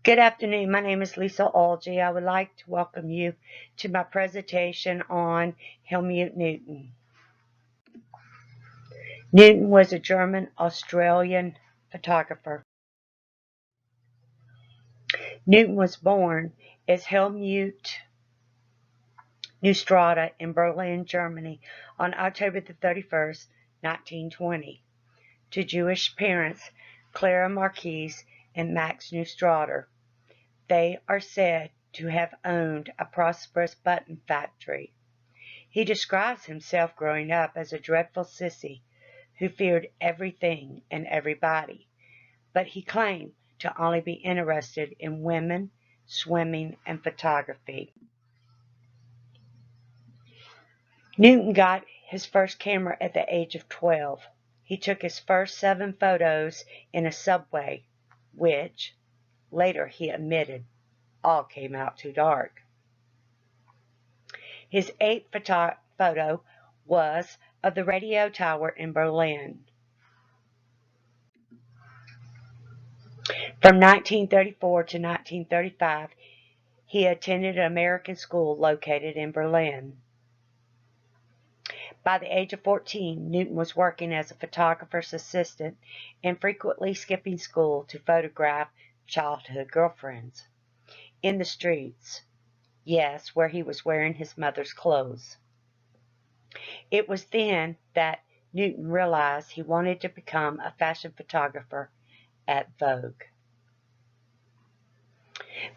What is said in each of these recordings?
Good afternoon. My name is Lisa Algie. I would like to welcome you to my presentation on Helmut Newton. Newton was a German-Australian photographer. Newton was born as Helmut Neustrata in Berlin, Germany on October the 31st, 1920, to Jewish parents Clara Marquise and Max Neustrater. They are said to have owned a prosperous button factory. He describes himself growing up as a dreadful sissy who feared everything and everybody, but he claimed to only be interested in women, swimming, and photography. Newton got his first camera at the age of 12. He took his first 7 photos in a subway, which, later he admitted, all came out too dark. His 8th photo was of the radio tower in Berlin. From 1934 to 1935, he attended an American school located in Berlin. By the age of 14, Newton was working as a photographer's assistant and frequently skipping school to photograph childhood girlfriends in the streets. Yes, where he was wearing his mother's clothes. It was then that Newton realized he wanted to become a fashion photographer at Vogue.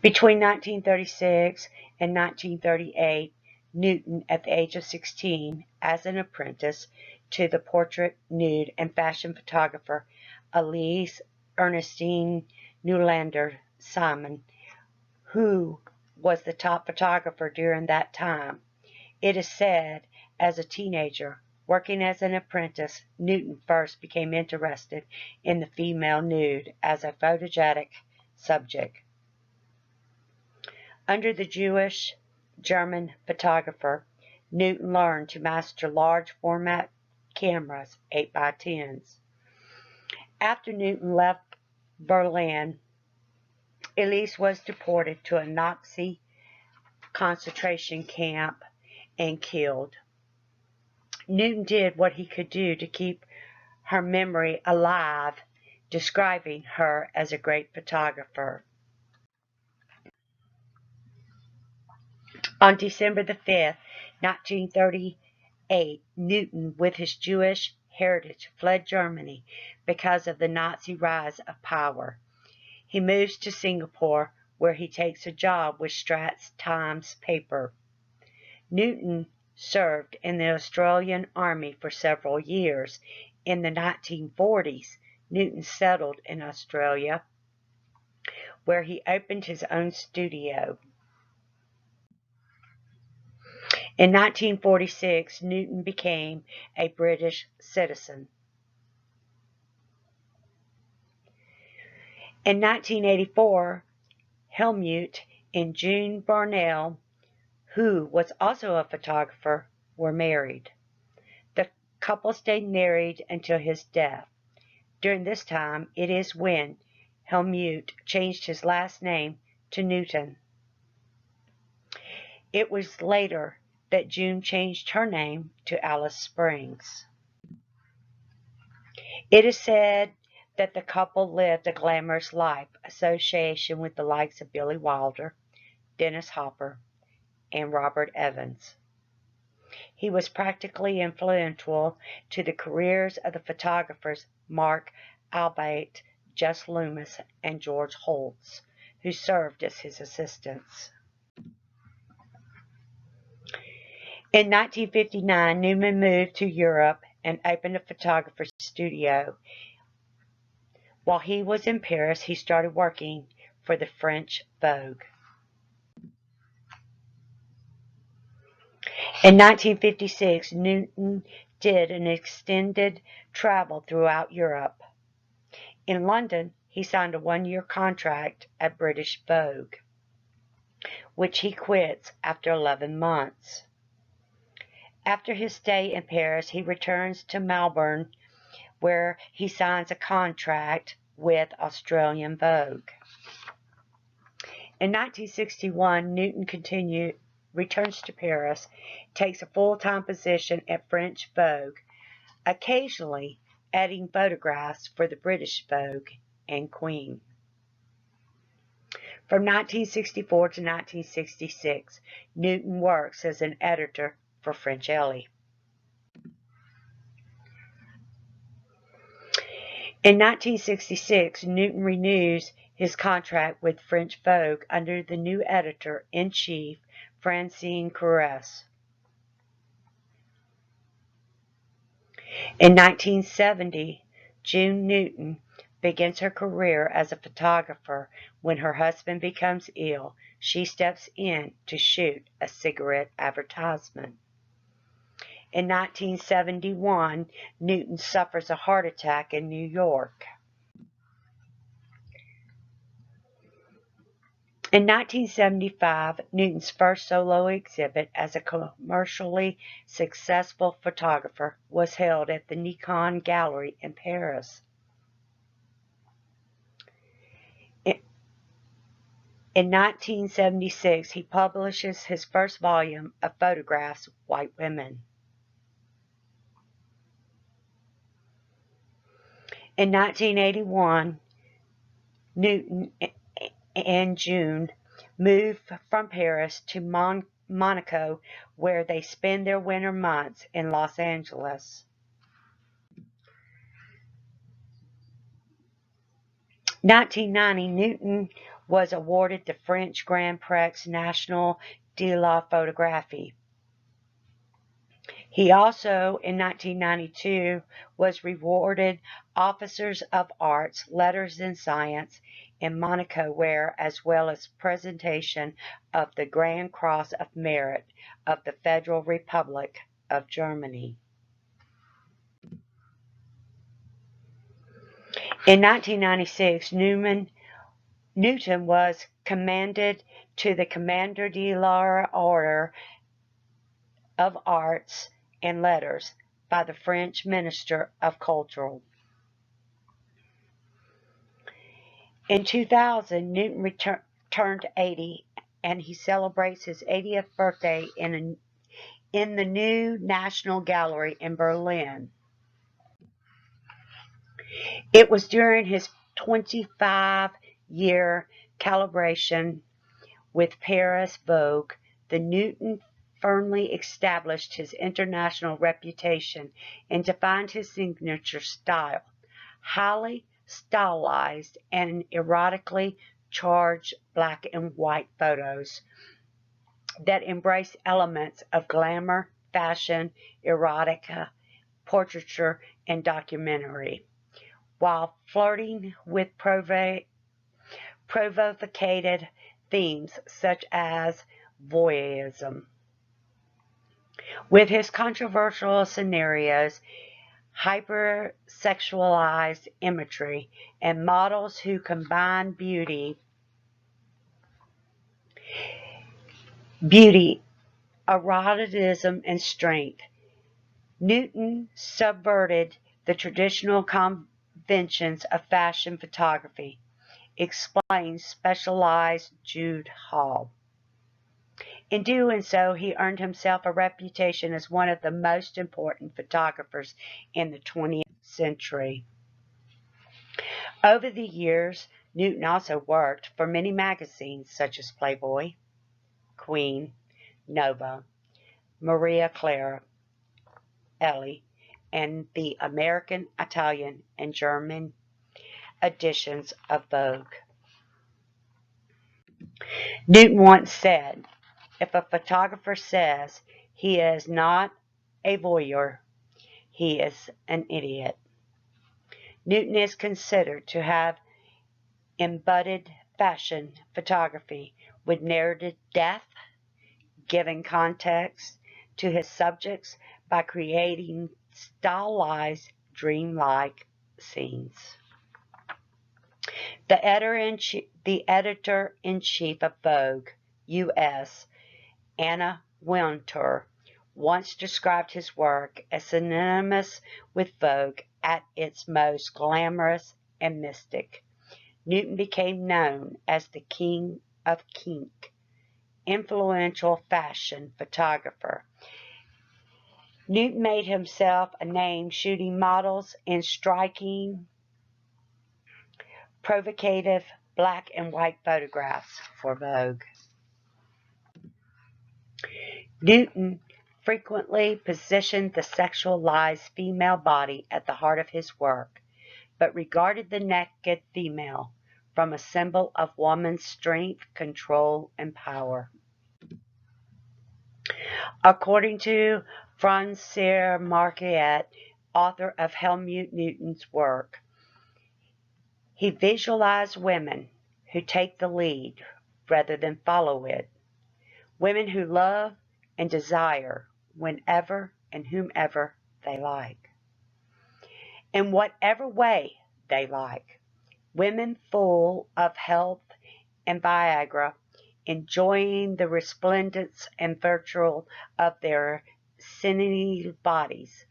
Between 1936 and 1938, Newton, at the age of 16, as an apprentice to the portrait, nude, and fashion photographer Elise Ernestine Newlander Simon, who was the top photographer during that time. It is said, as a teenager, working as an apprentice, Newton first became interested in the female nude as a photogenic subject. Under the Jewish German photographer, Newton learned to master large format cameras, 8x10s. After Newton left Berlin, Elise was deported to a Nazi concentration camp and killed. Newton did what he could do to keep her memory alive, describing her as a great photographer. On December the 5th, 1938, Newton, with his Jewish heritage, fled Germany because of the Nazi rise of power. He moves to Singapore, where he takes a job with Straits Times paper. Newton served in the Australian Army for several years. In the 1940s, Newton settled in Australia, where he opened his own studio. In 1946, Newton became a British citizen. In 1984, Helmut and June Barnell, who was also a photographer, were married. The couple stayed married until his death. During this time, it is when Helmut changed his last name to Newton. It was later that June changed her name to Alice Springs. It is said that the couple lived a glamorous life, association with the likes of Billy Wilder, Dennis Hopper, and Robert Evans. He was practically influential to the careers of the photographers Mark Albate, Jess Loomis, and George Holtz, who served as his assistants. In 1959, Newman moved to Europe and opened a photographer's studio. While he was in Paris, he started working for the French Vogue. In 1956, Newton did an extended travel throughout Europe. In London, he signed a 1-year contract at British Vogue, which he quits after 11 months. After his stay in Paris, he returns to Melbourne, where he signs a contract with Australian Vogue. In 1961, Newton returns to Paris, takes a full-time position at French Vogue, occasionally adding photographs for the British Vogue and Queen. From 1964 to 1966, Newton works as an editor for French Elle. In 1966, Newton renews his contract with French Vogue under the new editor-in-chief, Francine Carrès. In 1970, June Newton begins her career as a photographer. When her husband becomes ill, she steps in to shoot a cigarette advertisement. In 1971, Newton suffers a heart attack in New York. In 1975, Newton's first solo exhibit as a commercially successful photographer was held at the Nikon Gallery in Paris. In 1976, he publishes his first volume of photographs of white women. In 1981, Newton and June move from Paris to Monaco, where they spend their winter months in Los Angeles. 1990, Newton was awarded the French Grand Prix National de la Photographie. He also, in 1992, was rewarded Officers of Arts, Letters and Science in Monaco, where, as well as presentation of the Grand Cross of Merit of the Federal Republic of Germany. In 1996, Newton was commended to the Commander de l'Order of Arts and Letters by the French Minister of Culture. In 2000, Newton turned 80, and he celebrates his 80th birthday in the new National Gallery in Berlin. It was during his 25-year collaboration with Paris Vogue that Newton firmly established his international reputation and defined his signature style: highly stylized and erotically charged black and white photos that embrace elements of glamour, fashion, erotica, portraiture, and documentary, while flirting with provocative themes such as voyeurism. With his controversial scenarios, hypersexualized imagery, and models who combine beauty, eroticism, and strength, Newton subverted the traditional conventions of fashion photography, explains specialized Jude Hall. In doing so, he earned himself a reputation as one of the most important photographers in the 20th century. Over the years, Newton also worked for many magazines such as Playboy, Queen, Nova, Maria Clara, Elle, and the American, Italian, and German editions of Vogue. Newton once said, "If a photographer says he is not a voyeur, he is an idiot." Newton is considered to have embodied fashion photography with narrative depth, giving context to his subjects by creating stylized, dreamlike scenes. The editor-in-chief of Vogue, U.S., Anna Wintour, once described his work as synonymous with Vogue at its most glamorous and mystic. Newton became known as the king of kink, influential fashion photographer. Newton made himself a name shooting models in striking, provocative black and white photographs for Vogue. Newton frequently positioned the sexualized female body at the heart of his work, but regarded the naked female from a symbol of woman's strength, control, and power. According to Francois Marquette, author of Helmut Newton's work, he visualized women who take the lead rather than follow it, women who love and desire whenever and whomever they like, in whatever way they like, women full of health and Viagra, enjoying the resplendence and virtue of their senile bodies,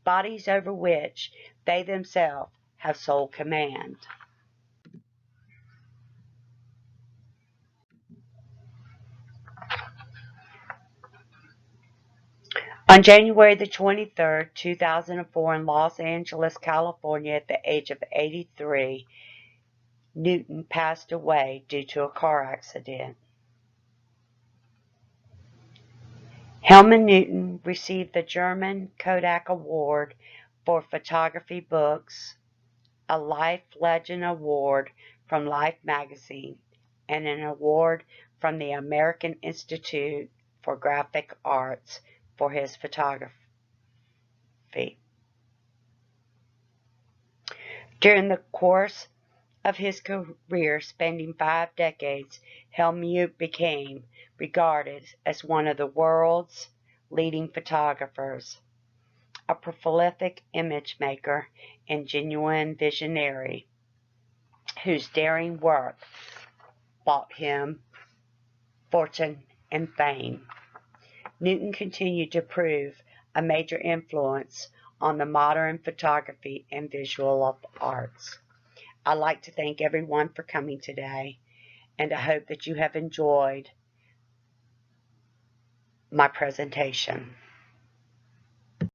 bodies over which they themselves have sole command. On January the 23rd, 2004, in Los Angeles, California, at the age of 83, Newton passed away due to a car accident. Helmut Newton received the German Kodak Award for Photography Books, a Life Legend Award from Life magazine, and an award from the American Institute for Graphic Arts for his photography. During the course of his career, spanning 5 decades, Helmut became regarded as one of the world's leading photographers, a prolific image maker and genuine visionary whose daring work brought him fortune and fame. Newton continued to prove a major influence on the modern photography and visual arts. I'd like to thank everyone for coming today, and I hope that you have enjoyed my presentation.